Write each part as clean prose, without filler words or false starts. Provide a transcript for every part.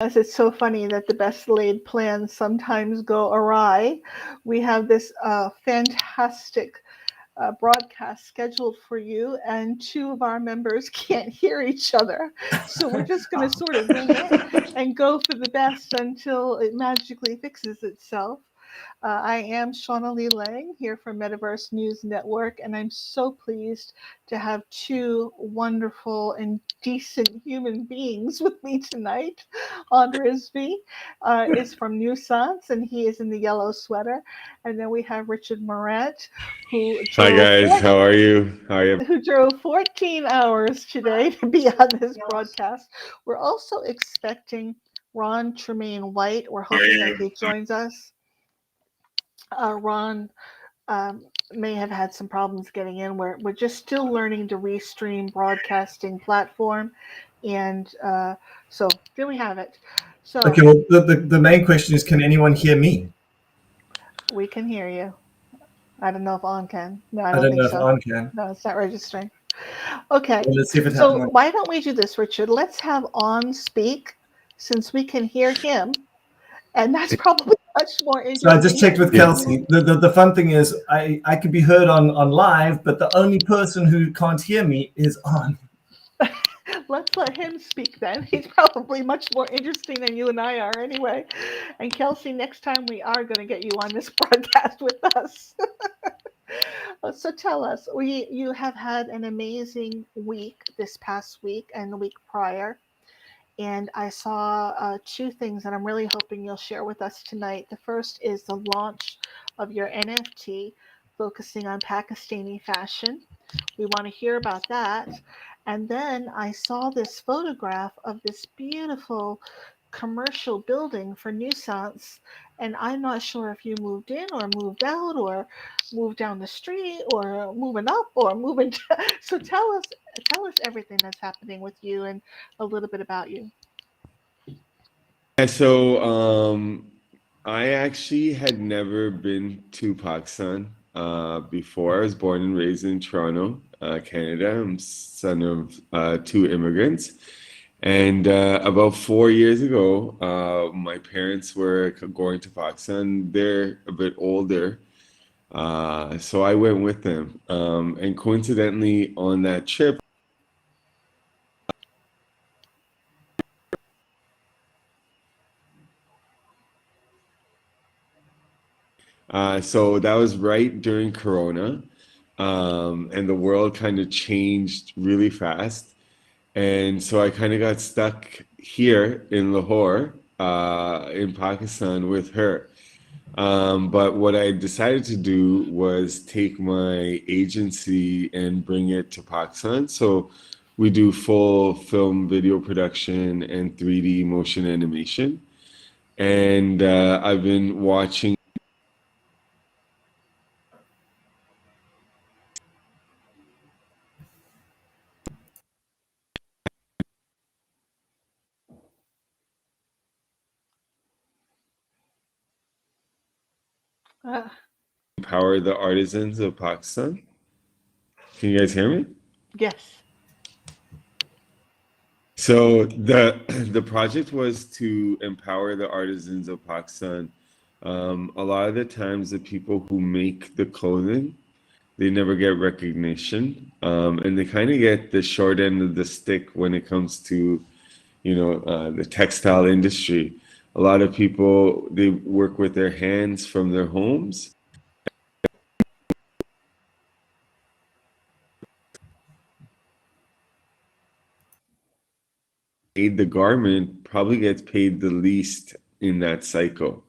Yes, it's so funny that the best laid plans sometimes go awry. We have this fantastic broadcast scheduled for you, and two of our members can't hear each other. So we're just going to sort of wing it and go for the best until it magically fixes itself. I am Shauna Lee Lang here from Metaverse News Network, and I'm so pleased to have two wonderful and decent human beings with me tonight. Andresby is from Nuisance, and he is in the yellow sweater. And then we have Richard Morant, who Hi drove guys, how are you? How are you? who drove 14 hours today to be on this broadcast. We're also expecting Ron Tremaine White. We're hoping that he joins us. Ron may have had some problems getting in. We're just still learning to restream broadcasting platform, and so there we have it. So Okay, well, the main question is, can anyone hear me? we can hear you. I don't know if On can. No, I I don't don't think know if so. On can. No, it's not registering. Okay, Well, let's see if it so happens. why don't we do this, Richard? Let's have On speak since we can hear him, and that's probably much more So I just interesting. checked with Yeah. Kelsey. The fun thing is I could be heard on live, but the only person who can't hear me is On. Let's let him speak then. He's probably much more interesting than you and I are anyway. And Kelsey, next time we are going to get you on this broadcast with us. So tell us, you have had an amazing week this past week and the week prior. And I saw two things that I'm really hoping you'll share with us tonight. The first is the launch of your NFT focusing on Pakistani fashion. We want to hear about that. And then I saw this photograph of this beautiful commercial building for Nuisance. And I'm not sure if you moved in or moved out or moved down the street or moving up or moving. So tell us everything that's happening with you and a little bit about you. Yeah, so I actually had never been to Pakistan before. I was born and raised in Toronto, Canada. I'm son of two immigrants. And about 4 years ago, my parents were going to Pakistan. They're a bit older, so I went with them. And coincidentally, on that trip, so that was right during Corona, and the world kind of changed really fast. And so I kind of got stuck here in Lahore, in Pakistan with her. But what I decided to do was take my agency and bring it to Pakistan. So we do full film video production and 3D motion animation. And I've been watching. Uh, Empower the artisans of Pakistan. Can you guys hear me? yes. So the the project was to empower the artisans of Pakistan. A lot of the times, the people who make the clothing, they never get recognition, and they kind of get the short end of the stick when it comes to, the textile industry. A lot of people, they work with their hands from their homes. The garment probably gets paid the least in that cycle.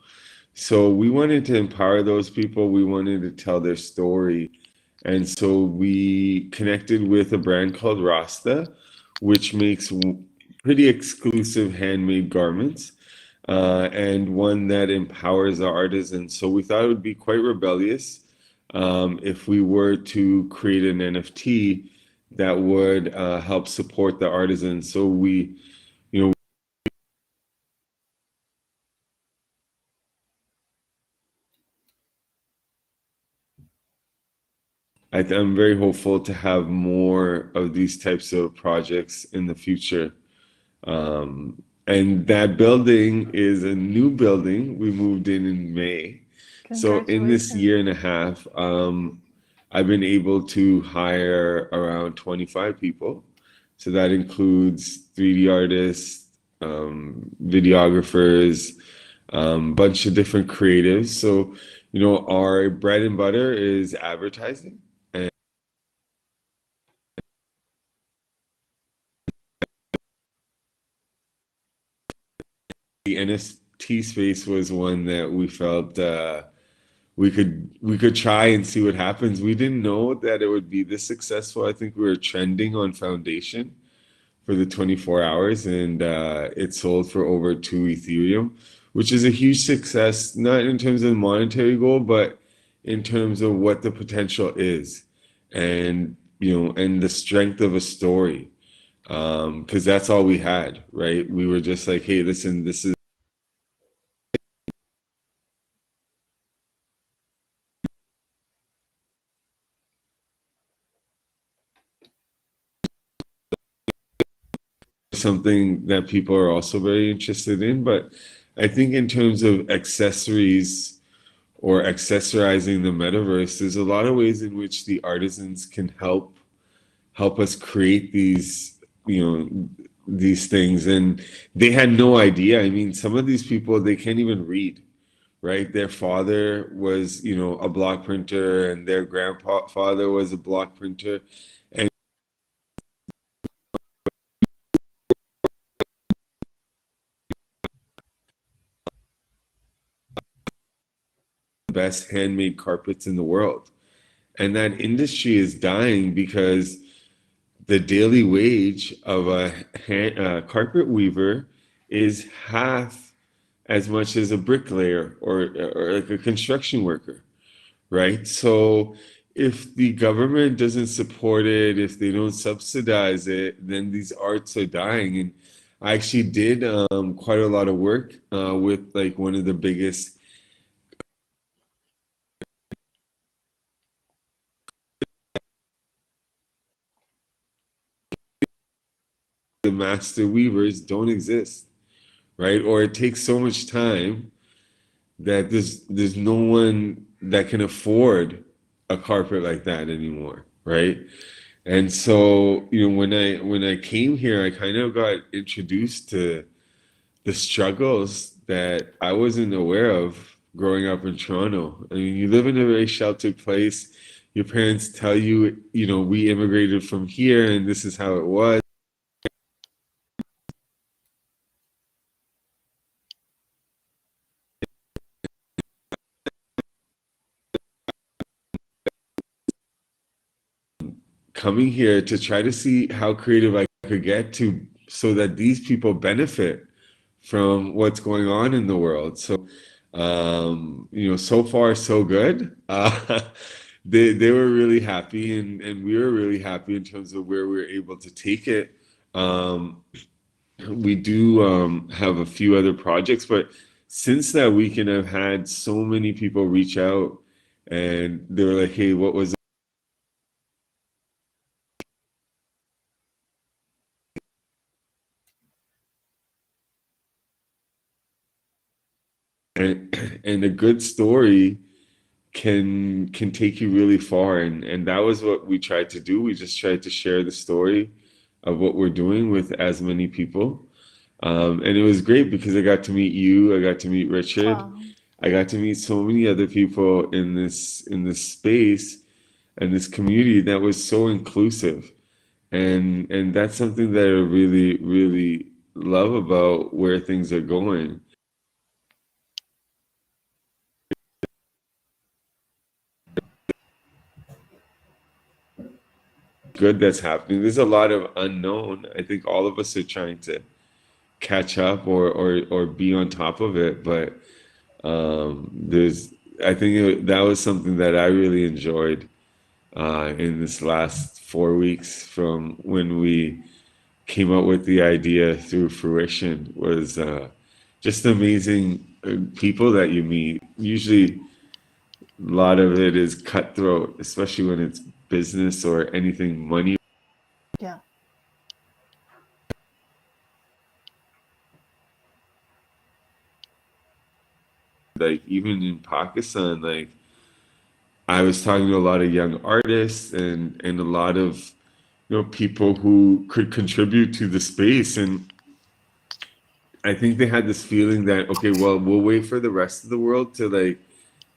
So we wanted to empower those people. We wanted to tell their story. And so we connected with a brand called Rasta, which makes pretty exclusive handmade garments, and one that empowers our artisans. So we thought it would be quite rebellious, if we were to create an NFT that would help support the artisans. So you know, I'm very hopeful to have more of these types of projects in the future. And that building is a new building. We moved in May. So in this Congratulations. year and a half, I've been able to hire around 25 people. So that includes 3D artists, videographers, bunch of different creatives. So, our bread and butter is advertising. And the NFT space was one that we felt we could try and see what happens. We didn't know that it would be this successful. I think we were trending on Foundation for the 24 hours, and it sold for over 2 Ethereum, which is a huge success, not in terms of the monetary goal, but in terms of what the potential is, and and the strength of a story. Because that's all we had, right? We were just like, hey, listen, this is something that people are also very interested in. But I think in terms of accessories or accessorizing the metaverse, there's a lot of ways in which the artisans can help us create you know, these things. And they had no idea. I mean, some of these people, they can't even read, right? Their father was, a block printer, and their grandfather was a block printer. And the best handmade carpets in the world. And that industry is dying because the daily wage of a carpet weaver is half as much as a bricklayer or like a construction worker, right? So if the government doesn't support it, if they don't subsidize it, then these arts are dying. And I actually did quite a lot of work with like one of the biggest, the master weavers don't exist, right? Or it takes so much time that there's no one that can afford a carpet like that anymore, right? And so, when I came here, I kind of got introduced to the struggles that I wasn't aware of growing up in Toronto. I mean, you live in a very sheltered place. Your parents tell you, we immigrated from here and this is how it was. Coming here to try to see how creative I could get to so that these people benefit from what's going on in the world. So, so far so good. They were really happy, and we were really happy in terms of where we were able to take it. We do have a few other projects, but since that weekend, I've had so many people reach out, and they were like, "Hey, what was?" And a good story can take you really far, and that was what we tried to do. We just tried to share the story of what we're doing with as many people, and it was great because I got to meet you, I got to meet Richard, Wow. I got to meet so many other people in this space and this community that was so inclusive, and that's something that I really really love about where things are going. Good that's happening. There's a lot of unknown. I think all of us are trying to catch up or be on top of it, but there's I think that was something that I really enjoyed in this last 4 weeks from when we came up with the idea through fruition was just amazing people that you meet. Usually a lot of it is cutthroat, especially when it's business or anything money. Yeah. like even in Pakistan, like I was talking to a lot of young artists and a lot of people who could contribute to the space, and I think they had this feeling that okay, well, we'll wait for the rest of the world to like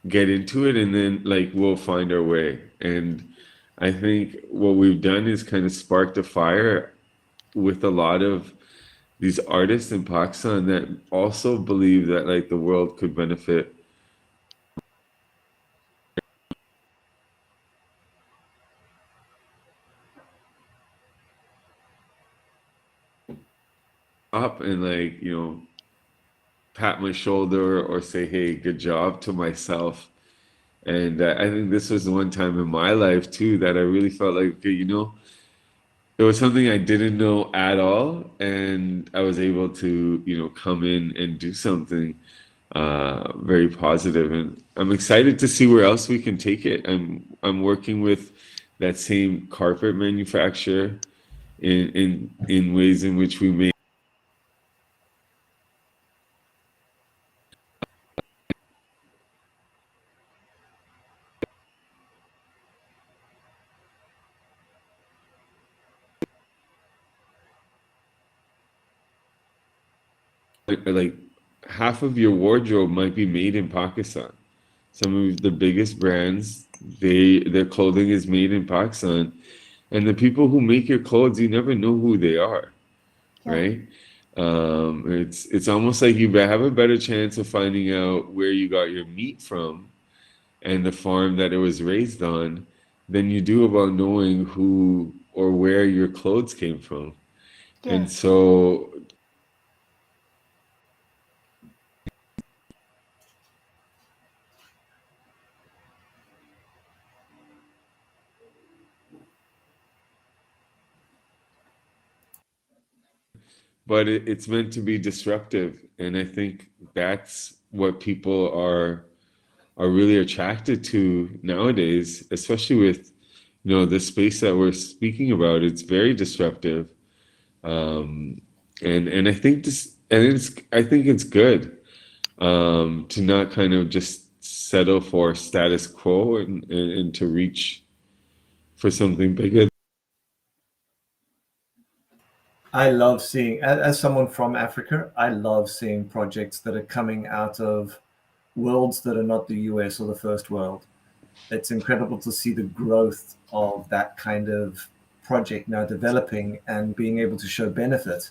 get into it, and then like we'll find our way. And I think what we've done is kind of sparked a fire with a lot of these artists in Pakistan that also believe that like the world could benefit up and like pat my shoulder or say hey good job to myself. And I think this was the one time in my life too that I really felt like okay, it was something I didn't know at all, and I was able to come in and do something very positive. And I'm excited to see where else we can take it. I'm working with that same carpet manufacturer in ways in which we make like half of your wardrobe might be made in Pakistan. Some of the biggest brands, their clothing is made in Pakistan, and the people who make your clothes, you never know who they are, Yeah. right? It's almost like you have a better chance of finding out where you got your meat from and the farm that it was raised on than you do about knowing who or where your clothes came from. And Yes. so, but it's meant to be disruptive, and I think that's what people are really attracted to nowadays, especially with the space that we're speaking about. It's very disruptive, and I think I think it's good to not kind of just settle for status quo and to reach for something bigger. I love seeing, as someone from Africa, I love seeing projects that are coming out of worlds that are not the US or the first world. It's incredible to see the growth of that kind of project now developing and being able to show benefit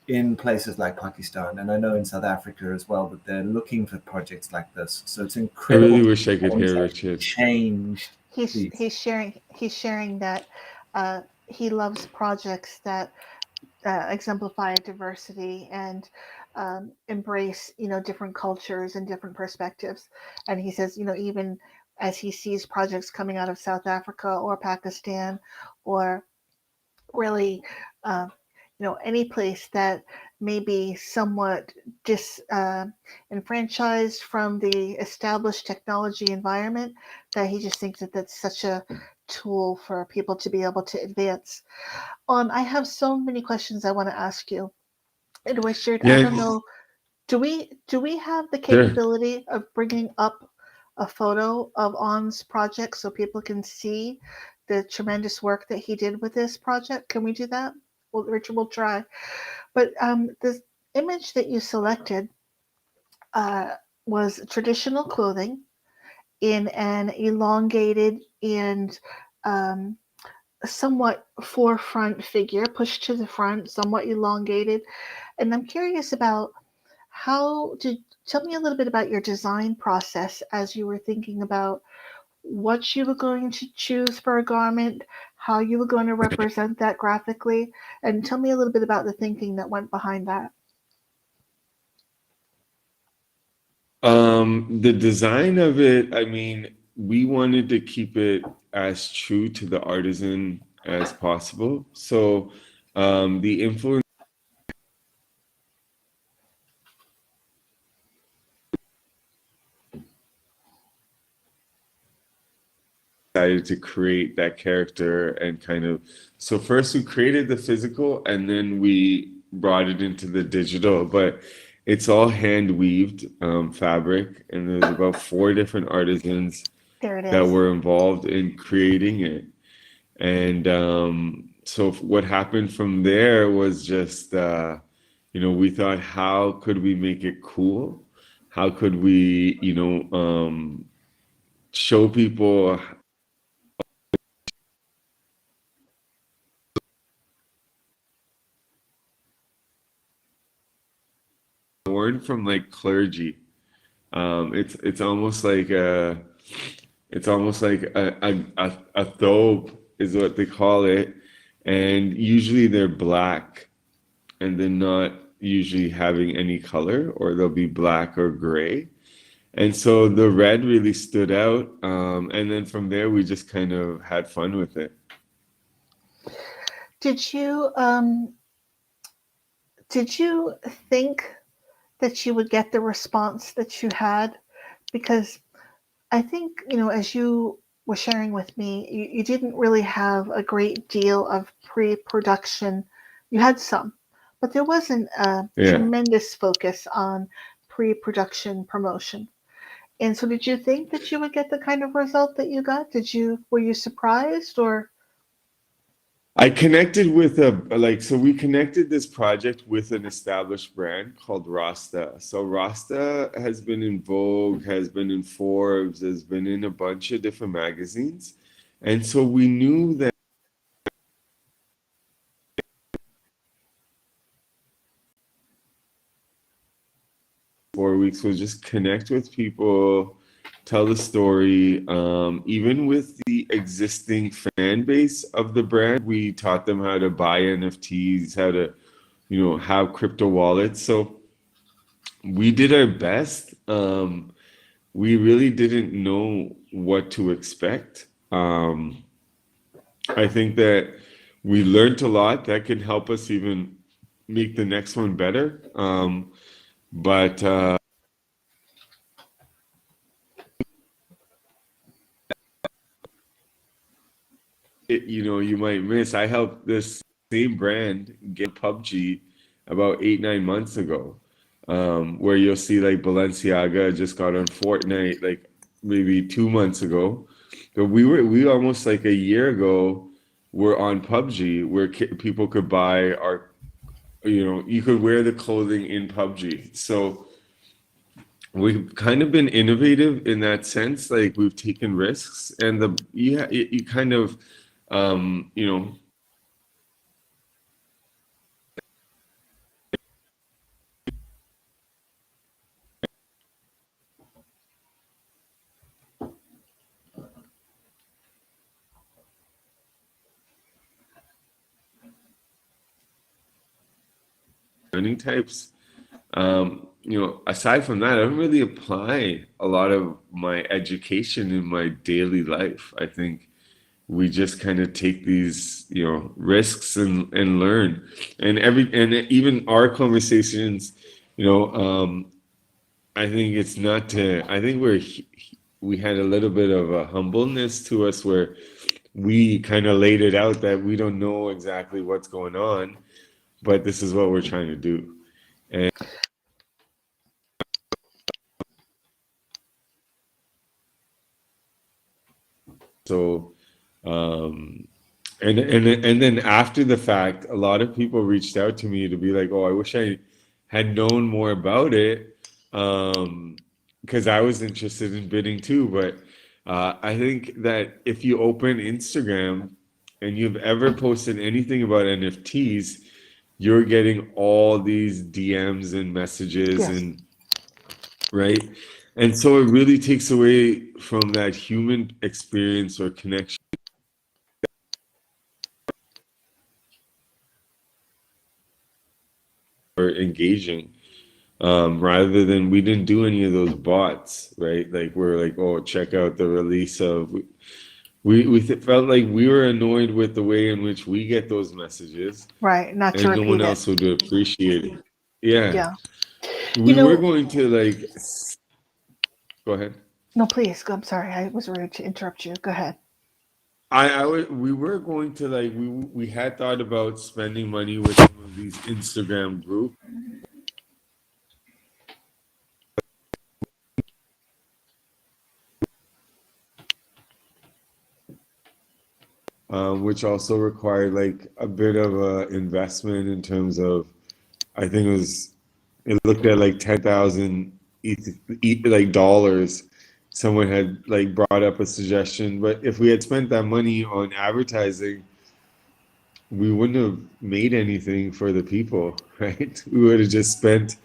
in places like Pakistan. And I know in South Africa as well that they're looking for projects like this. So it's I incredible really to wish I see could how it's hear actually Richard. changed He's these. sharing that he loves projects that exemplify diversity and embrace different cultures and different perspectives. And he says even as he sees projects coming out of South Africa or Pakistan or really uh, any place that may be somewhat enfranchised from the established technology environment, that he just thinks that that's such a tool for people to be able to advance. I have so many questions I want to ask you. And Richard, I Yeah, don't know, do we have the sure. capability of bringing up a photo of On's project so people can see the tremendous work that he did with this project? Can we do that? Well, Richard will try. But the image that you selected uh, was traditional clothing in an elongated and um, somewhat forefront figure, pushed to the front, somewhat elongated. And I'm curious about how did tell me a little bit about your design process as you were thinking about what you were going to choose for a garment, how you were going to represent that graphically, and tell me a little bit about the thinking that went behind that. The design of it, I mean, we wanted to keep it as true to the artisan as possible. So, the influence decided to create that character and kind of, so first we created the physical and then we brought it into the digital. But It's all hand weaved fabric, and there's about 4 different artisans There it that is. were involved in creating it. And so what happened from there was just, we thought, how could we make it cool? How could we, show people born from like clergy? It's almost like a thobe is what they call it, and usually they're black, and they're not usually having any color, or they'll be black or gray. And so the red really stood out, and then from there we just kind of had fun with it. Did you did you think that you would get the response that you had? Because I think, as you were sharing with me, you didn't really have a great deal of pre-production. You had some, but there wasn't a Yeah. tremendous focus on pre-production promotion. And so did you think that you would get the kind of result that you got? Were you surprised or? I connected with so we connected this project with an established brand called Rasta. So Rasta has been in Vogue, has been in Forbes, has been in a bunch of different magazines. And so we knew that 4 weeks was just connect with people, tell the story. Even with the existing fan base of the brand, we taught them how to buy NFTs, how to, have crypto wallets. So we did our best. We really didn't know what to expect. I think that we learned a lot that can help us even make the next one better. But you might miss. I helped this same brand get PUBG about 8, 9 months ago, where you'll see like Balenciaga just got on Fortnite like maybe 2 months ago. But we almost like a year ago were on PUBG where people could buy our, you could wear the clothing in PUBG. So we've kind of been innovative in that sense. Like we've taken risks, and you kind of, um, you know, learning types. Aside from that, I don't really apply a lot of my education in my daily life. I think we just kind of take these, risks and learn. And even our conversations, you know, um, I think it's not to. I think we had a little bit of a humbleness to us where we kind of laid it out that we don't know exactly what's going on, but this is what we're trying to do. And so, um, and then after the fact, a lot of people reached out to me to be like, "Oh, I wish I had known more about it," because I was interested in bidding too. But I think that if you open Instagram and you've ever posted anything about NFTs, you're getting all these DMs and messages Yes. and right. And so it really takes away from that human experience or connection or engaging. Rather than we didn't do any of those bots, right? Like we're like, oh, check out the release of. Felt like we were annoyed with the way in which we get those messages, Right, not to and no one repeat it. else would appreciate it. Yeah, Yeah. You we were know, going to like. Go ahead. no, please. I'm sorry. I was rude to interrupt you. Go ahead. We were going to like we had thought about spending money with some of these Instagram groups which also required like a bit of a investment in terms of, I think it looked at like 10,000 like dollars. Someone had like brought up a suggestion, but if we had spent that money on advertising, we wouldn't have made anything for the people, right? We would have just spent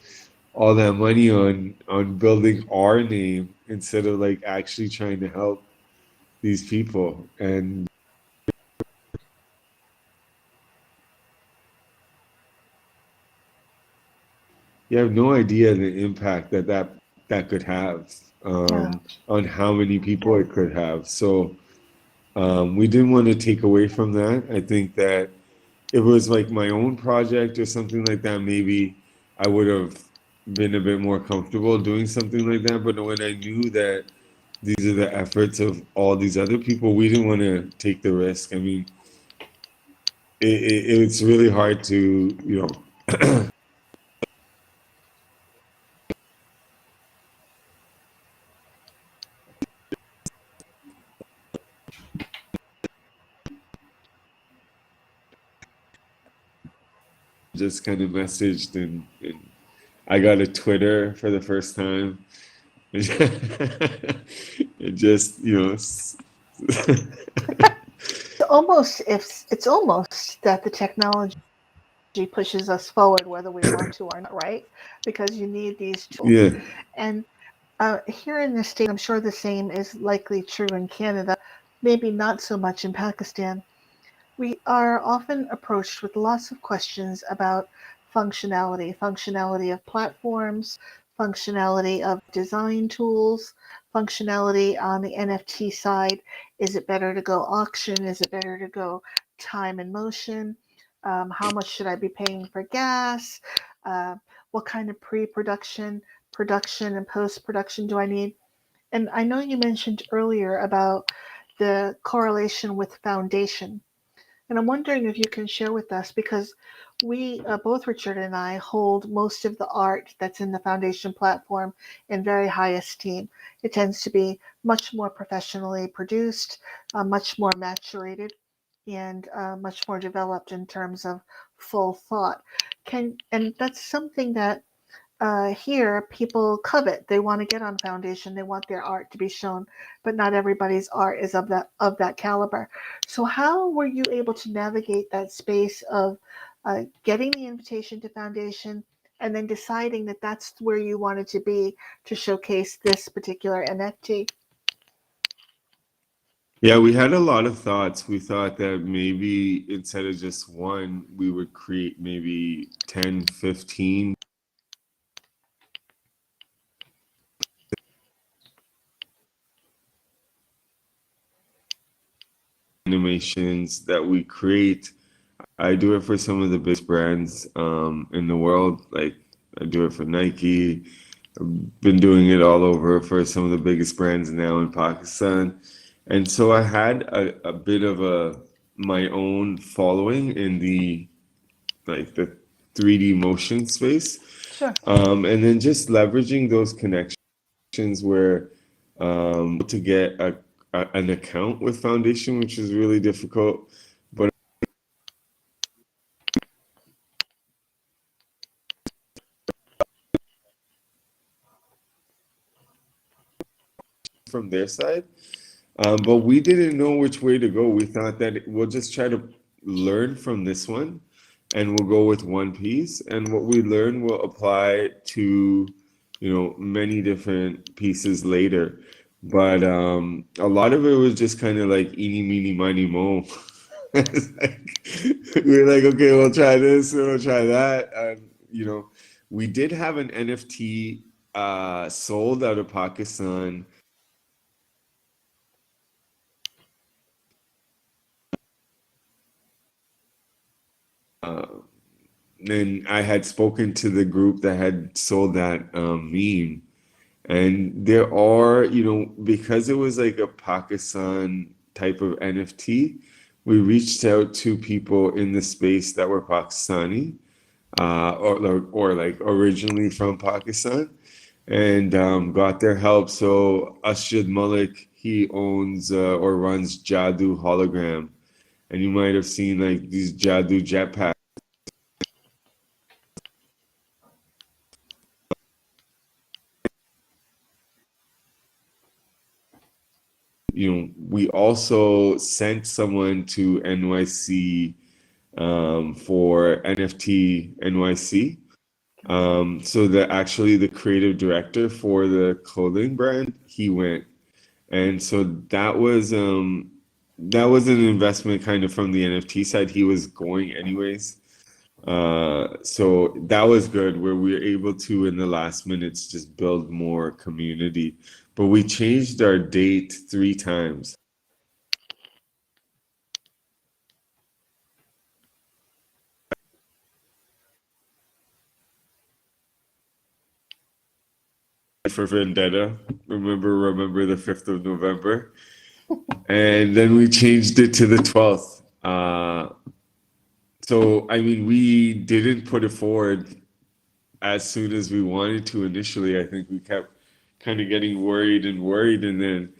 all that money on building our name instead of like actually trying to help these people. And you have no idea the impact that could have, Yeah. on how many people it could have. So we didn't want to take away from that. I think that if it was like my own project or something like that, maybe I would have been a bit more comfortable doing something like that. But when I knew that these are the efforts of all these other people, we didn't want to take the risk. I mean, it's really hard to, just kind of messaged, and I got a Twitter for the first time. And just, It's almost that the technology pushes us forward whether we want to or not, right? Because you need these tools. yeah. And here in the States, I'm sure the same is likely true in Canada, maybe not so much in Pakistan. We are often approached with lots of questions about functionality of platforms, functionality of design tools, functionality on the NFT side. Is it better to go auction? Is it better to go time and motion? How much should I be paying for gas? Uh, what kind of pre-production, production, and post-production do I need? And I know you mentioned earlier about the correlation with foundation. And I'm wondering if you can share with us, because we, both Richard and I, hold most of the art that's in the foundation platform in very high esteem. It tends to be much more professionally produced, much more maturated, and much more developed in terms of full thought. And that's something that here people covet. They want to get on foundation. They want their art to be shown, but not everybody's art is of that caliber. So how were you able to navigate that space of getting the invitation to foundation and then deciding that that's where you wanted to be to showcase this particular NFT? Yeah, we had a lot of thoughts. We thought that maybe instead of just one, we would create maybe 10, 15 animations that we create. I do it for some of the biggest brands in the world. Like I do it for Nike. I've been doing it all over for some of the biggest brands now in Pakistan. And so I had a bit of my own following in the 3D motion space. Sure. And then just leveraging those connections where to get an account with Foundation, which is really difficult. But from their side, but we didn't know which way to go. We thought that we'll just try to learn from this one, and we'll go with one piece. And what we learn will apply to, many different pieces later. But a lot of it was just kind of like eeny, meeny, miny, mo. It's like, we're like, okay, we'll try this, we'll try that. And, we did have an NFT sold out of Pakistan. Uh, and I had spoken to the group that had sold that meme. And there are, because it was like a Pakistan type of NFT, we reached out to people in the space that were Pakistani, or like originally from Pakistan, and got their help. So Ashad Malik, he owns or runs Jadoo Hologram, and you might have seen like these Jadoo jetpacks. We also sent someone to NYC for NFT NYC. So the creative director for the clothing brand, he went, and so that was an investment kind of from the NFT side. He was going anyways. So that was good where we were able to in the last minutes just build more community. But we changed our date 3 times. For Vendetta, remember the 5th of November, and then we changed it to the 12th. So I mean, we didn't put it forward as soon as we wanted to initially. I think we kept kind of getting worried, and then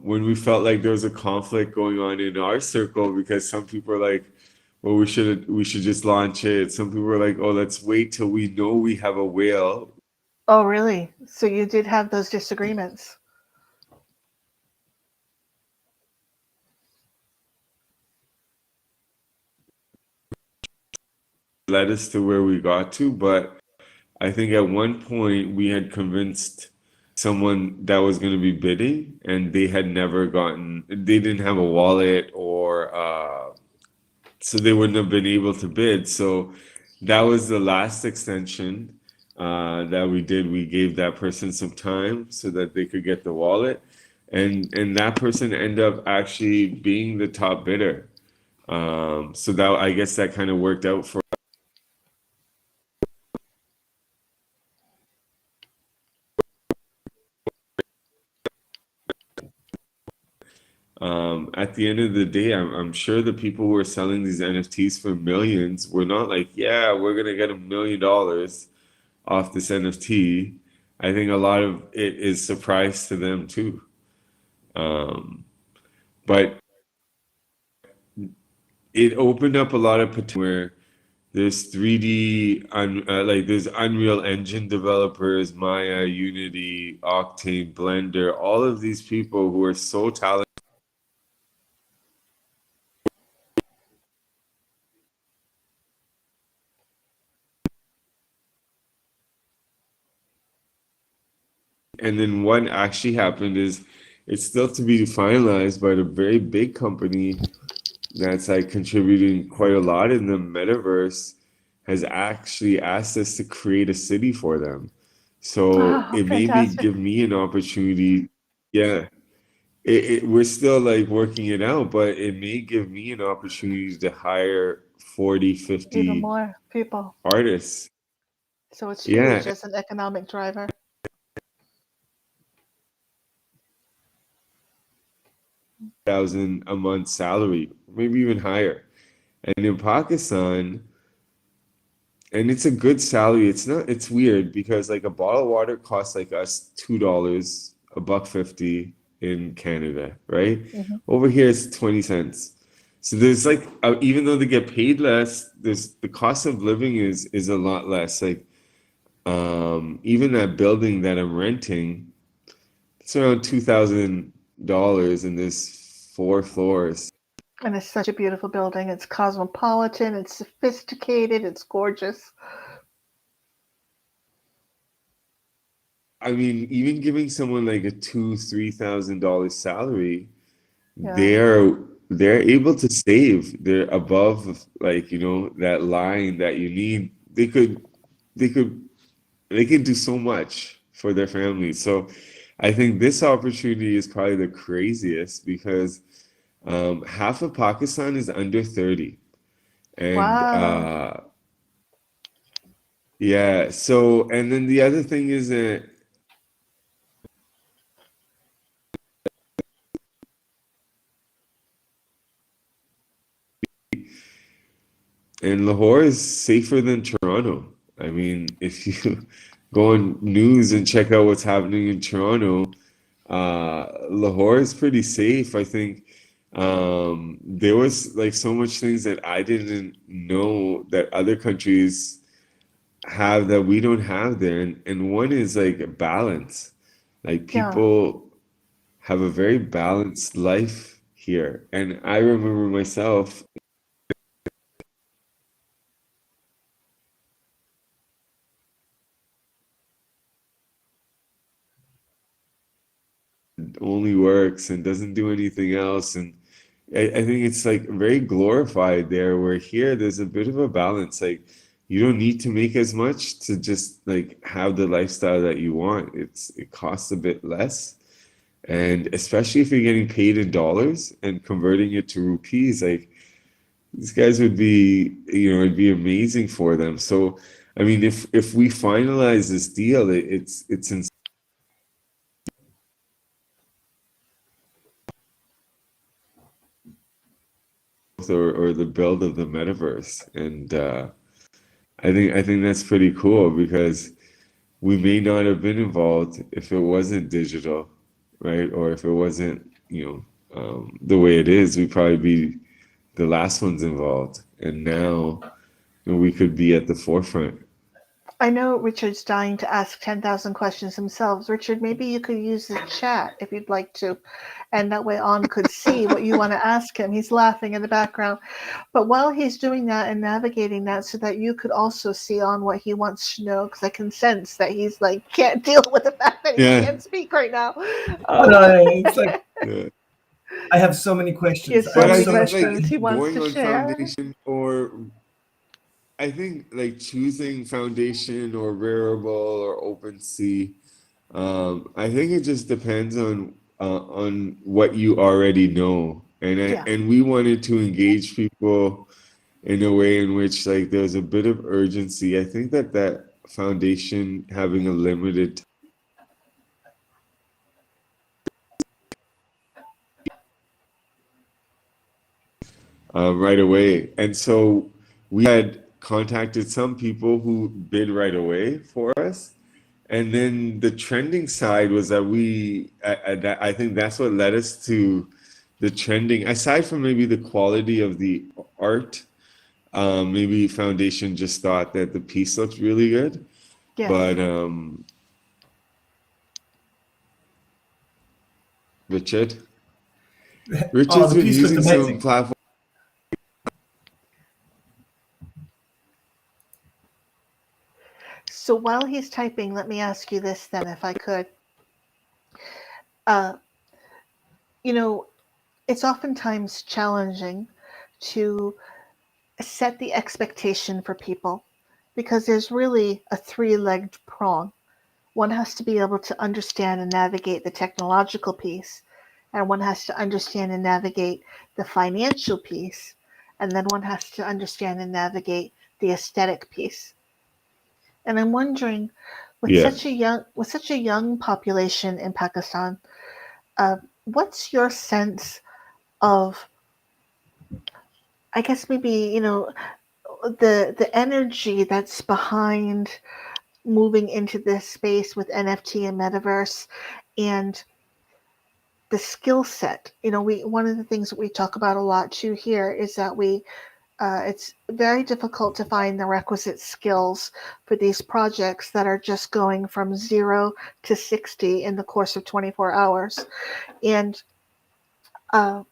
when we felt like there was a conflict going on in our circle, because some people are like, well, we should just launch it. Some people are like, oh, let's wait till we know we have a whale. Oh, really? So you did have those disagreements. Led us to where we got to, but I think at one point we had convinced someone that was going to be bidding, and they didn't have a wallet, or so they wouldn't have been able to bid. So that was the last extension that we did. We gave that person some time so that they could get the wallet, and that person ended up actually being the top bidder. So that, I guess, that kind of worked out for. At the end of the day, I'm sure the people who are selling these NFTs for millions were not like, yeah, we're gonna get $1 million off this NFT. I think a lot of it is surprise to them too. Um, but it opened up a lot of potential where there's like there's Unreal Engine developers, Maya, Unity, Octane, Blender, all of these people who are so talented. And then what actually happened is it's still to be finalized, but a very big company that's like contributing quite a lot in the metaverse has actually asked us to create a city for them. So Oh, it maybe fantastic. give me an opportunity. Yeah, we're still like working it out, but it may give me an opportunity to hire 40, Even 50 more people. artists. So it's huge Yeah, as an economic driver. 1,000 a month salary, maybe even higher. And in Pakistan, and it's a good salary. It's not, it's weird because like a bottle of water costs like us $2, a buck 50 in Canada, right? Hmm. Over here it's 20 cents. So there's like even though they get paid less, there's the cost of living is a lot less. Like even that building that I'm renting, it's around $2,000 and there's 4 floors. And it's such a beautiful building. It's cosmopolitan, it's sophisticated, it's gorgeous. I mean, even giving someone like a $2,000-3,000 salary, Yeah. they're they're able to save. They're above like, that line that you need. They could they can do so much for their families. So I think this opportunity is probably the craziest because half of Pakistan is under 30. And Wow. yeah, so and then the other thing is that and Lahore is safer than Toronto. I mean, if you go on news and check out what's happening in Toronto, Lahore is pretty safe. I think there was like so much things that I didn't know that other countries have that we don't have there. And one is like a balance. Like Yeah. people have a very balanced life here. And I remember myself only works and doesn't do anything else. And I think it's like very glorified there, where here there's a bit of a balance. Like you don't need to make as much to just like have the lifestyle that you want. It costs a bit less. And especially if you're getting paid in dollars and converting it to rupees, like these guys would be, it'd be amazing for them. So, I mean, if we finalize this deal, it's in or the build of the metaverse, and I think that's pretty cool because we may not have been involved if it wasn't digital, right? Or if it wasn't, the way it is, we'd probably be the last ones involved. And now, we could be at the forefront. I know Richard's dying to ask 10,000 questions himself. Richard, maybe you could use the chat if you'd like to, and that way On could see what you want to ask him. He's laughing in the background. But while he's doing that and navigating that, so that you could also see On what he wants to know, because I can sense that he's like, can't deal with the fact that he Yeah. can't speak right now. Oh, no, it's like Yeah. I have so many He questions. has I so But have I many so think much. like questions he wants going to on share. foundation, or I think like choosing foundation or Rarible or OpenSea, I think it just depends on what you already know. Yeah. And we wanted to engage people in a way in which like there's a bit of urgency. I think that foundation having a limited right away. And so we had contacted some people who bid right away for us. And then the trending side was that I think that's what led us to the trending, aside from maybe the quality of the art. Maybe Foundation just thought that the piece looked really good. Yes. But Richard, Oh, Richard's the been piece looked using some amazing. platform. So while he's typing, let me ask you this then, if I could. Uh, you know, it's oftentimes challenging to set the expectation for people because there's really a three-legged prong. One has to be able to understand and navigate the technological piece, and one has to understand and navigate the financial piece, and then one has to understand and navigate the aesthetic piece. And I'm wondering, Yeah. with such a young population in Pakistan, uh, what's your sense of, I guess maybe the energy that's behind moving into this space with NFT and metaverse, and the skill set. We one of the things that we talk about a lot too here is that it's very difficult to find the requisite skills for these projects that are just going from 0 to 60 in the course of 24 hours. And uh,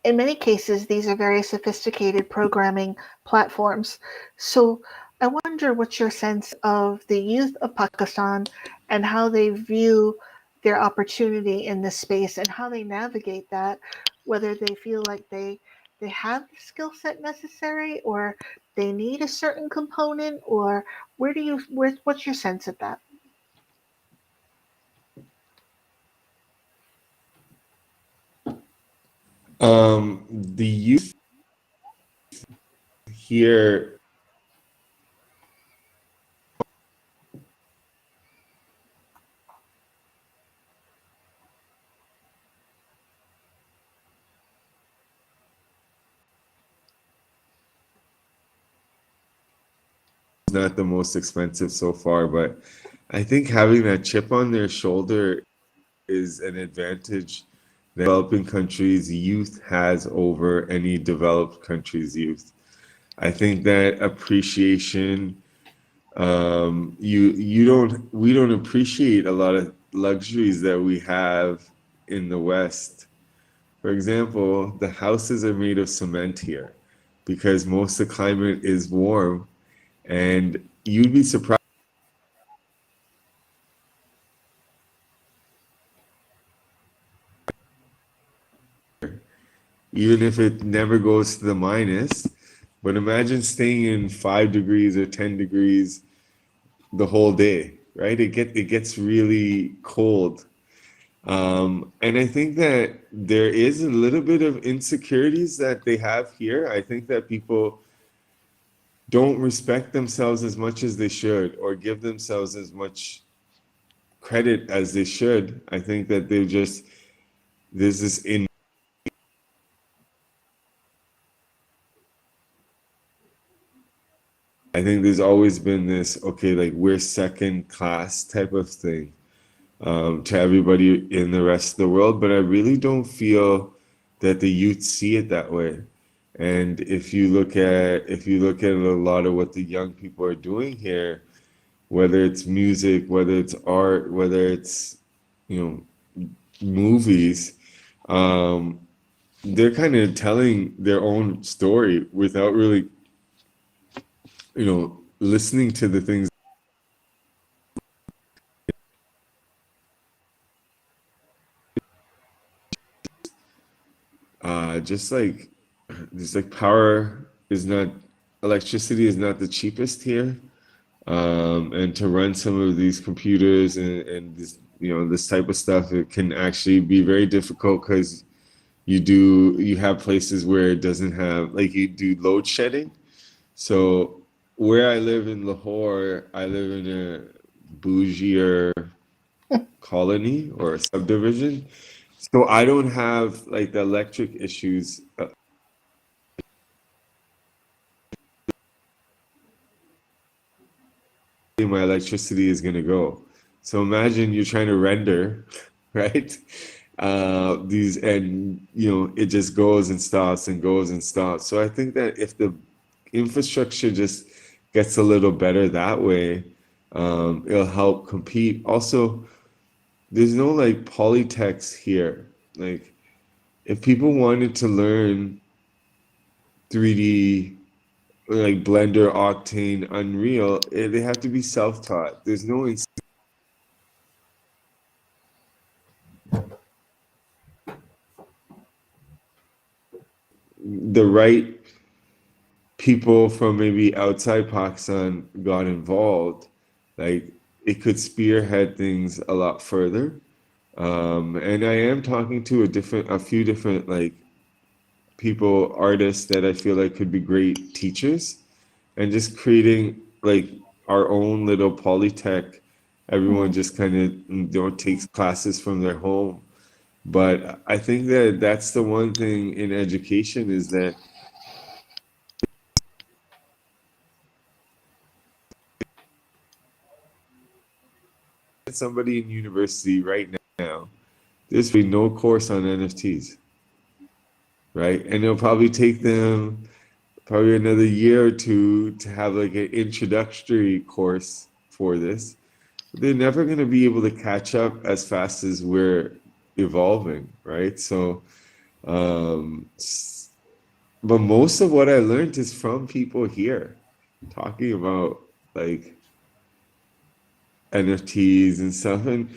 in many cases, these are very sophisticated programming platforms. So I wonder what's your sense of the youth of Pakistan and how they view their opportunity in this space and how they navigate that, whether they feel like they have the skill set necessary or they need a certain component, or what's your sense of that? The youth here, is not the most expensive so far, but I think having that chip on their shoulder is an advantage that developing countries' youth has over any developed country's youth. I think that appreciation, we don't appreciate a lot of luxuries that we have in the West. For example, the houses are made of cement here because most of the climate is warm, and you'd be surprised. Even if it never goes to the minus. But imagine staying in 5 degrees or 10 degrees the whole day, right? It gets really cold. And I think that there is a little bit of insecurities that they have here. I think that people don't respect themselves as much as they should, or give themselves as much credit as they should. I think that there's this in I think there's always been this, okay, like we're second class type of thing, to everybody in the rest of the world, but I really don't feel that the youth see it that way. And if you look at a lot of what the young people are doing here, whether it's music, whether it's art, whether it's, you know, movies, um, they're kind of telling their own story without really, listening to the things, just like power is not, electricity is not the cheapest here. And to run some of these computers and this, this type of stuff, it can actually be very difficult because you have places where it doesn't have, like, you do load shedding. So where I live in Lahore, I live in a bougier colony or a subdivision. So I don't have like the electric issues. My electricity is going to go. So imagine you're trying to render, right? These, and it just goes and stops and goes and stops. So I think that if the infrastructure just gets a little better that way, it'll help compete. Also, there's no like polytechs here. Like, if people wanted to learn 3D, like Blender, Octane, Unreal, they have to be self-taught. There's no the right people from maybe outside Pakistan got involved, like it could spearhead things a lot further. And I am talking to a few different like people, artists that I feel like could be great teachers, and just creating like our own little polytech. Everyone just kind of takes classes from their home. But I think that that's the one thing in education is that somebody in university right now, there's really no course on NFTs, right? And it'll probably take them probably another year or two to have like an introductory course for this. They're never going to be able to catch up as fast as we're evolving, right? So, um, but most of what I learned is from people here talking about like NFTs and stuff, and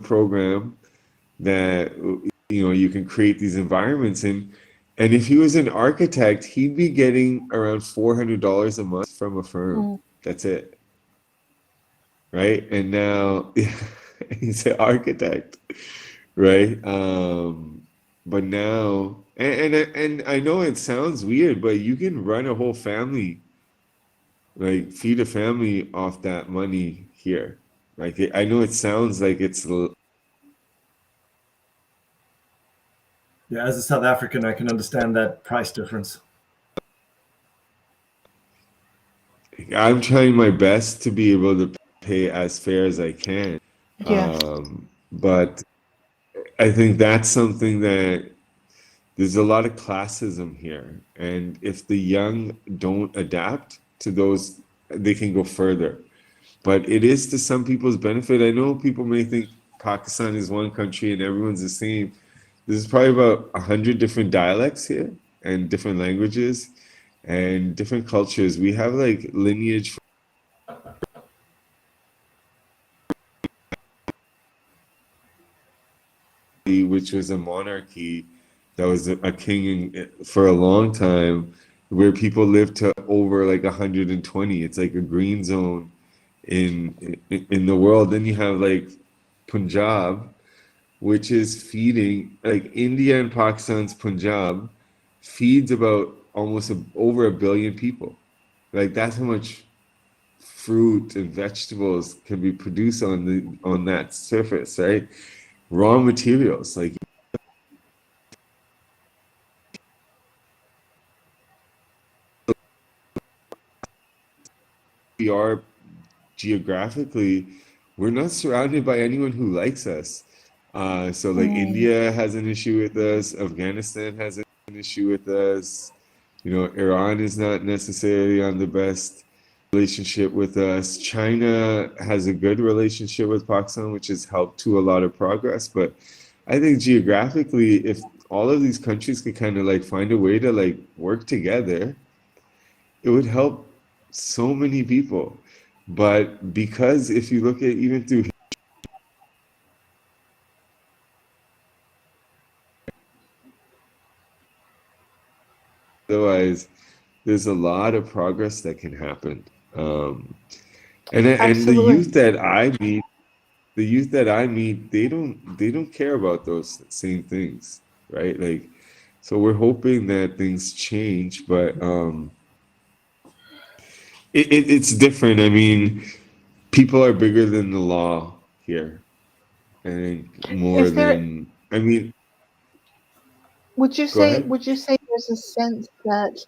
program that you can create these environments in. And if he was an architect, he'd be getting around $400 a month from a firm. That's it, right? And now he's an architect, right? But now, and I know it sounds weird, but you can run a whole family, like feed a family off that money here. Like, I know it sounds like it's Yeah, as a South African, I can understand that price difference. I'm trying my best to be able to pay as fair as I can. Yes. But I think that's something that there's a lot of classism here. And if the young don't adapt to those, they can go further. But it is to some people's benefit. I know people may think Pakistan is one country and everyone's the same. There's probably about 100 different dialects here and different languages and different cultures. We have like lineage, which was a monarchy that was a king for a long time, where people lived to over like 120. It's like a green zone in the world. Then you have like Punjab, which is feeding like India and Pakistan's Punjab feeds about almost over 1 billion people. Like that's how much fruit and vegetables can be produced on that surface, right? Raw materials. Like we are geographically, we're not surrounded by anyone who likes us. So like Mm. India has an issue with us, Afghanistan has an issue with us. You know, Iran is not necessarily on the best relationship with us. China has a good relationship with Pakistan, which has helped to a lot of progress. But I think geographically, if all of these countries could kind of like find a way to like work together, it would help so many people. But because if you look at even through otherwise, there's a lot of progress that can happen. Um, and the Absolutely. youth that I meet, they don't care about those same things, right? Like, so we're hoping that things change, but it's different. I mean, people are bigger than the law here, I think more Is there, than I mean, would you go say, ahead. would you say there's a sense that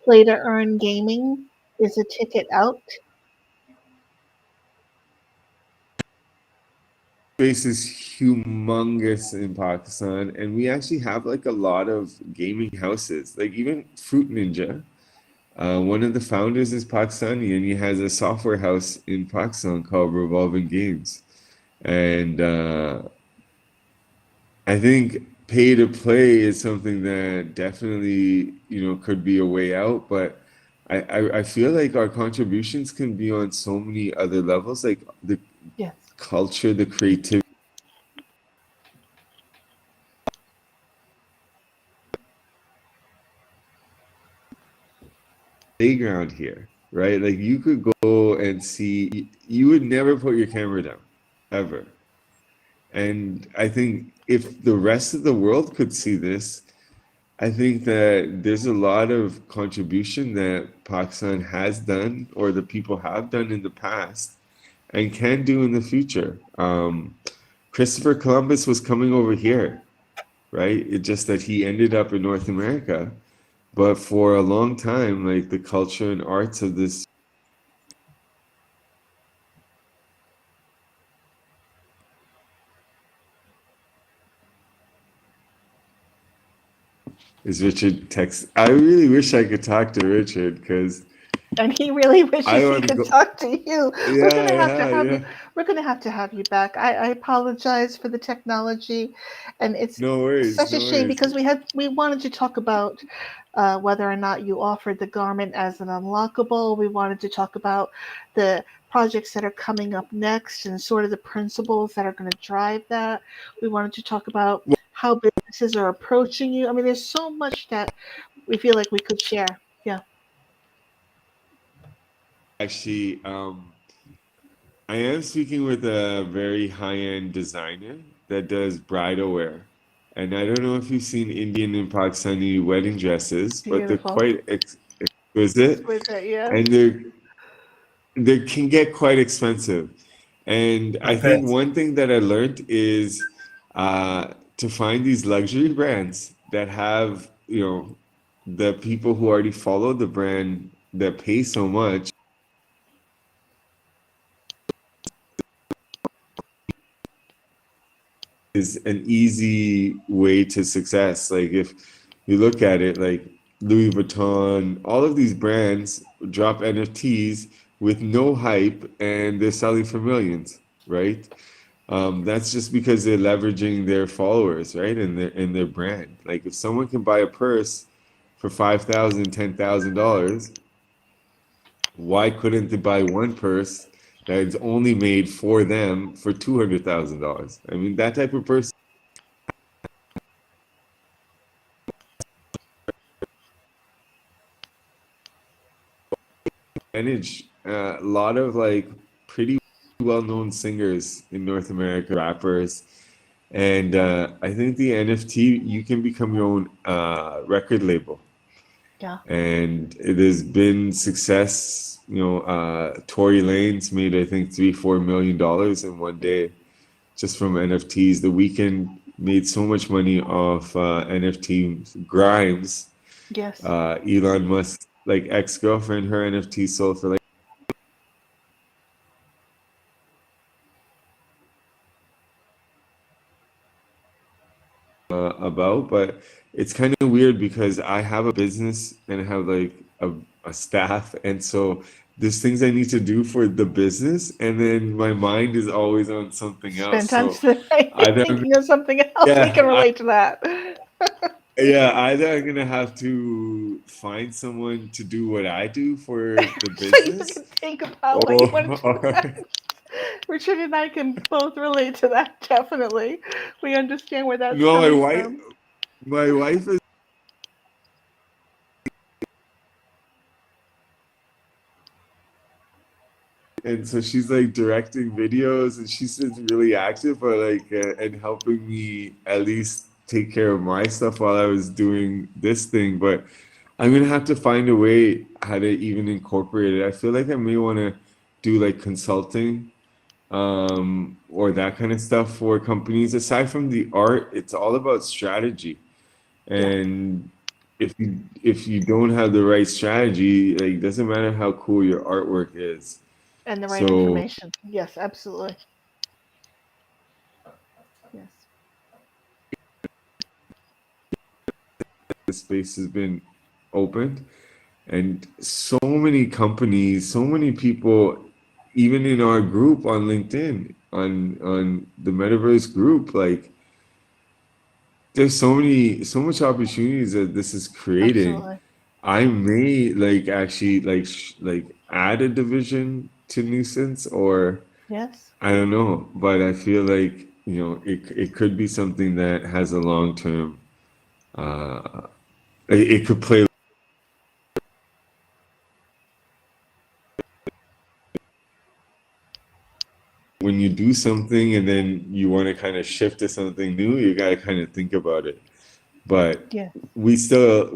play to earn gaming is a ticket out? Space is humongous in Pakistan, and we actually have like a lot of gaming houses, like even Fruit Ninja. One of the founders is Pakistani, and he has a software house in Pakistan called Revolving Games. And I think pay to play is something that definitely, could be a way out. But I feel like our contributions can be on so many other levels, like the Yes. culture, the creativity playground here, right? Like you could go and see, you would never put your camera down, ever. And I think if the rest of the world could see this, I think that there's a lot of contribution that Pakistan has done or the people have done in the past and can do in the future. Christopher Columbus was coming over here, right? It just that he ended up in North America. But for a long time, like the culture and arts of this is Richard text. I really wish I could talk to Richard because And he really I wishes he want to could go. talk to you. We're Yeah, gonna have to yeah, have you. yeah. We're gonna have to have you back. I apologize for the technology, and it's No worries, such a no shame worries. because we wanted to talk about whether or not you offered the garment as an unlockable. We wanted to talk about the projects that are coming up next and sort of the principles that are going to drive that. We wanted to talk about Well, how businesses are approaching you. I mean, there's so much that we feel like we could share. Yeah. actually, I am speaking with a very high-end designer that does bridal wear. And I don't know if you've seen Indian and Pakistani wedding dresses, but they're Beautiful. quite exquisite Exquisite, yes. and they can get quite expensive. And I I think bet. one thing that I learned is to find these luxury brands that have, the people who already follow the brand that pay so much is an easy way to success. Like if you look at it, like Louis Vuitton, all of these brands drop NFTs with no hype and they're selling for millions, right? That's just because they're leveraging their followers, right? And their brand. Like if someone can buy a purse for $5,000, $10,000, why couldn't they buy one purse that is only made for them for $200,000? I mean, that type of person manage a lot of like pretty well-known singers in North America, rappers, and I think the NFT you can become your own record label, Yeah. and it has been success. Tory Lanez made I think $3-4 million in one day just from NFTs. The Weeknd made so much money off NFTs. Grimes, Yes. Elon Musk, like ex-girlfriend, her NFT sold for like about, but it's kind of weird because I have a business and I have like a staff, and so there's things I need to do for the business, and then my mind is always on something else. Spend time So today either I'm, thinking of something else. We can yeah, relate to that. yeah, either I'm gonna have to find someone to do what I do for the So you business, can think about what you want to do. or Richard and I can both relate to that, definitely. We understand where that's no, coming from. my wife is, and so she's like directing videos, and she's been really active, but like and helping me at least take care of my stuff while I was doing this thing. But I'm gonna have to find a way how to even incorporate it. I feel like I may want to do like consulting or that kind of stuff for companies. Aside from the art, it's all about strategy. Yeah. And if you don't have the right strategy, like it doesn't matter how cool your artwork is. And the right So information. Yes, absolutely. Yes. the space has been opened, and so many companies, so many people, even in our group on LinkedIn, on the Metaverse group, like there's so much opportunities that this is creating. Absolutely. I may like actually like add a division to nuisance, or Yes. I don't know, but I feel like it could be something that has a long term. Uh, it could play when you do something and then you want to kind of shift to something new. You got to kind of think about it. But Yes. we still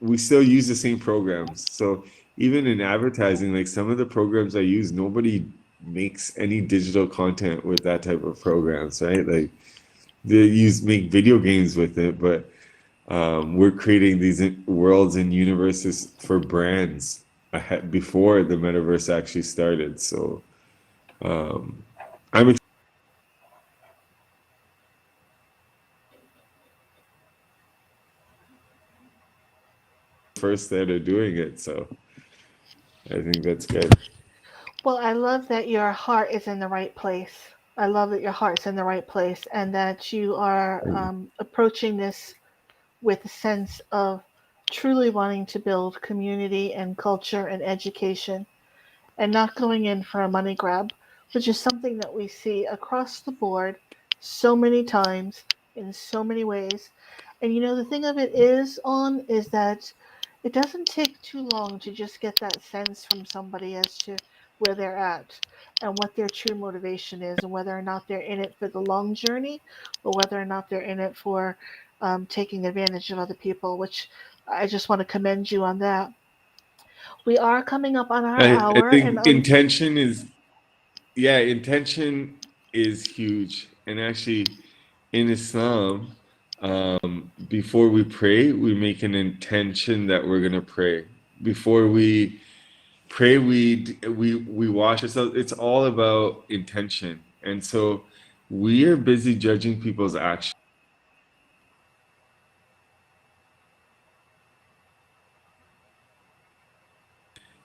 we still use the same programs. So even in advertising, like some of the programs I use, nobody makes any digital content with that type of programs, right? Like they make video games with it, but we're creating these worlds and universes for brands before the metaverse actually started. So um, I'm first that are doing it, so I think that's good. Well, I love that your heart is in the right place. I love that your heart's in the right place and that you are approaching this with a sense of truly wanting to build community and culture and education and not going in for a money grab, which is something that we see across the board so many times in so many ways. And the thing of it is that it doesn't take too long to just get that sense from somebody as to where they're at and what their true motivation is and whether or not they're in it for the long journey or whether or not they're in it for taking advantage of other people, which I just want to commend you on that. We are coming up on our I hour, and think intention is huge. And actually, in Islam, before we pray, we make an intention that we're gonna pray. Before we pray, we wash ourselves. It's all about intention. And so We are busy judging people's actions.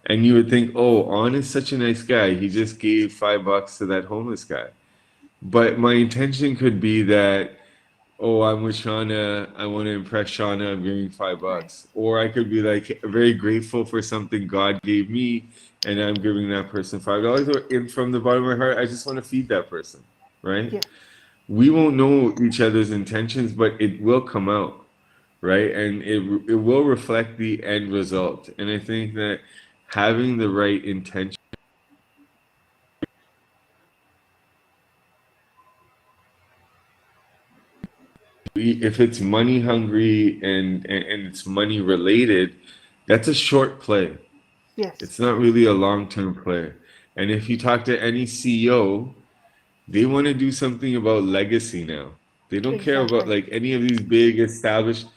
And you would think, oh, On is such a nice guy. He just gave $5 to that homeless guy. But my intention could be that, oh, I'm with Shauna. I want to impress Shauna. I'm giving five Right. bucks. Or I could be like very grateful for something God gave me, and I'm giving that person $5. Or in from the bottom of my heart, I just want to feed that person. Right? Yeah. We won't know each other's intentions, but it will come out. Right? And it will reflect the end result. And I think that having the right intention, if it's money hungry and it's money related, that's a short play. Yes. It's not really a long-term play. And if you talk to any CEO, they want to do something about legacy now. They don't care about Exactly. like any of these big established.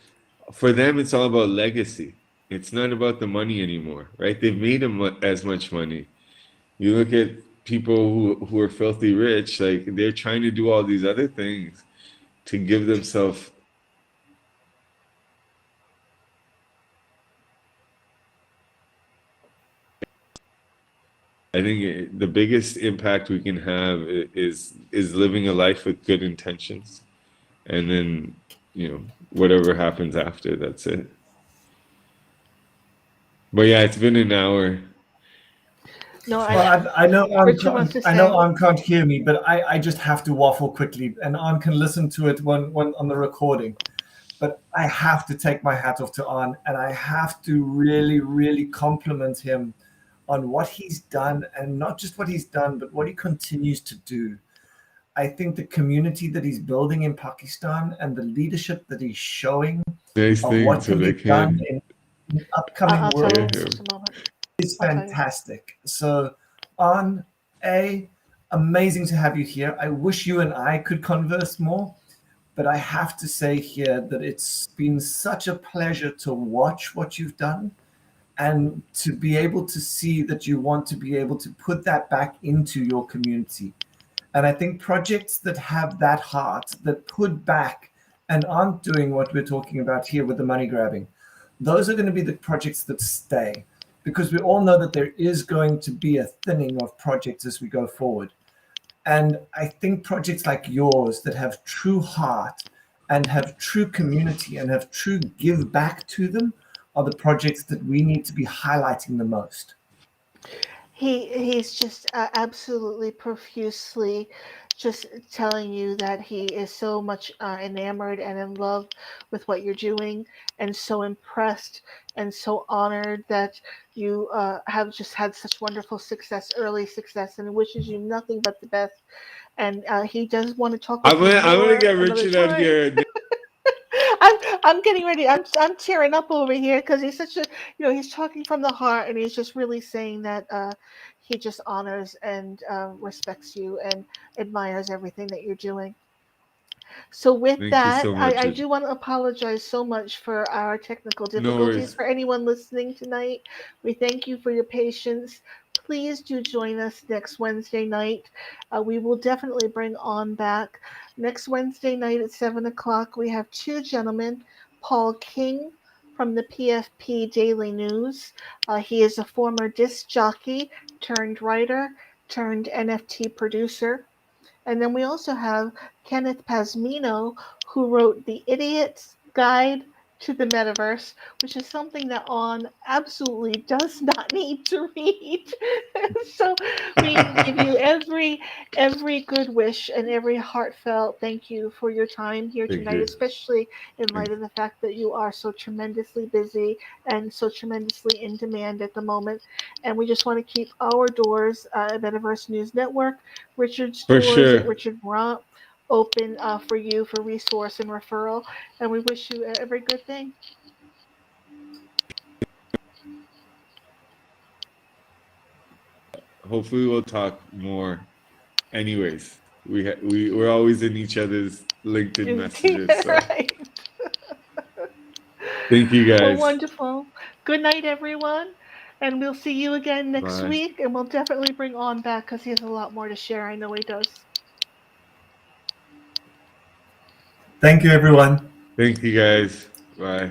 For them, it's all about legacy. It's not about the money anymore, right? They've made as much money. You look at people who are filthy rich, like they're trying to do all these other things to give themselves. I think the biggest impact we can have is living a life with good intentions, and then whatever happens after, that's it. But yeah, it's been an hour. No, Well, I know Richard wants to I know say. Arn can't hear me, but I just have to waffle quickly, and Arn can listen to it when on the recording. But I have to take my hat off to Arn, and I have to really, really compliment him on what he's done, and not just what he's done, but what he continues to do. I think the community that he's building in Pakistan and the leadership that he's showing Nice of what things can that I be done can in upcoming I'll tell you hear in worlds just him. a moment. is I'll tell you. fantastic. So, on a amazing to have you here. I wish you and I could converse more, but I have to say here that it's been such a pleasure to watch what you've done and to be able to see that you want to be able to put that back into your community. And I think projects that have that heart, that put back and aren't doing what we're talking about here with the money grabbing, those are going to be the projects that stay. Because we all know that there is going to be a thinning of projects as we go forward. And I think projects like yours that have true heart and have true community and have true give back to them are the projects that we need to be highlighting the most. He's just absolutely profusely just telling you that he is so much enamored and in love with what you're doing, and so impressed and so honored that you have just had such wonderful success, early success, and wishes you nothing but the best. And he does want to talk I'm with you gonna I'm gonna more get another Richard out time. here. I'm getting ready. I'm tearing up over here because he's such a, he's talking from the heart, and he's just really saying that he just honors and respects you and admires everything that you're doing. So with Thank you that, so I much. do want to apologize so much for our technical No difficulties. worries. For anyone listening tonight, we thank you for your patience. Please do join us next Wednesday night. We will definitely bring on back next Wednesday night at 7 o'clock. We have two gentlemen, Paul King from the PFP Daily News. He is a former disc jockey turned writer turned NFT producer. And then we also have Kenneth Pasmino, who wrote The Idiot's Guide to the Metaverse, which is something that On absolutely does not need to read. So we give you every good wish and every heartfelt thank you for your time here Thank tonight, you. especially in Thank light of the fact that you are so tremendously busy and so tremendously in demand at the moment. And we just want to keep our doors at Metaverse News Network, Richard's For doors at sure. Richard Morant, open for you for resource and referral. And we wish you every good thing. Hopefully we'll talk more. Anyways, we're always in each other's LinkedIn messages. So Right. thank you Well, guys. wonderful. Good night, everyone. And we'll see you again next Bye. week. And we'll definitely bring On back because he has a lot more to share. I know he does. Thank you, everyone. Thank you guys. Bye.